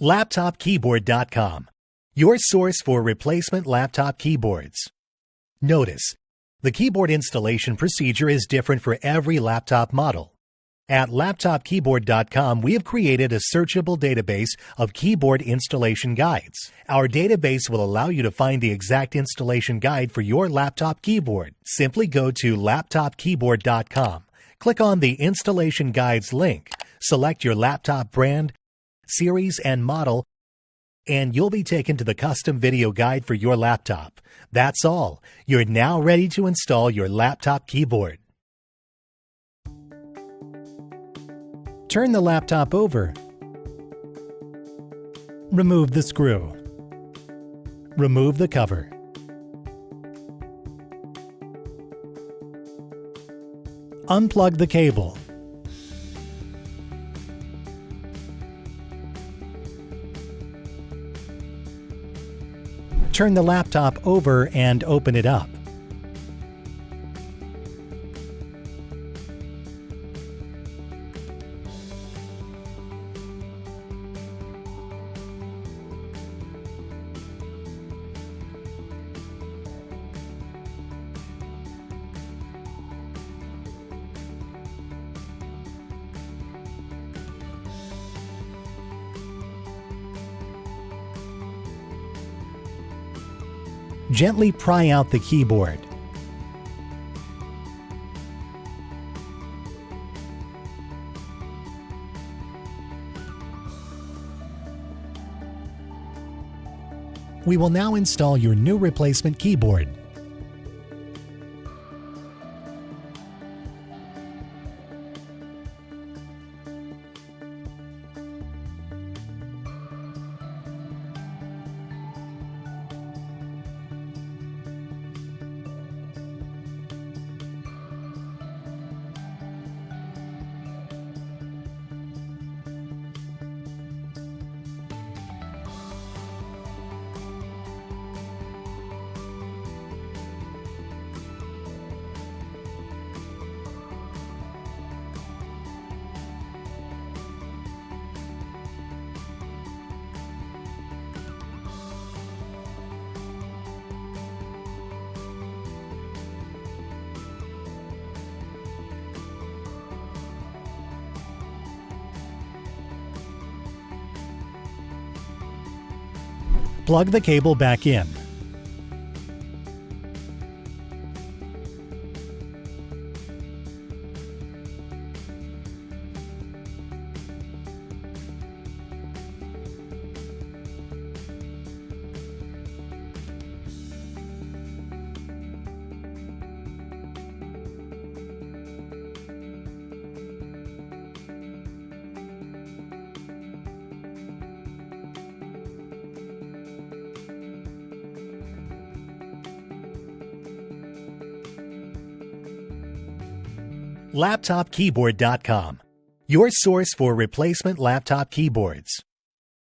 LaptopKeyboard.com, your source for replacement laptop keyboards. Notice, the keyboard installation procedure is different for every laptop model. At LaptopKeyboard.com, we have created a searchable database of keyboard installation guides. Our database will allow you to find the exact installation guide for your laptop keyboard. Simply go to LaptopKeyboard.com, click on the Installation Guides link, select your laptop brand, series, and model, and you'll be taken to the custom video guide for your laptop. That's all. You're now ready to install your laptop keyboard. Turn the laptop over. Remove the screw. Remove the cover. Unplug the cable. Turn the laptop over and open it up. Gently pry out the keyboard. We will now install your new replacement keyboard. Plug the cable back in. LaptopKeyboard.com, your source for replacement laptop keyboards.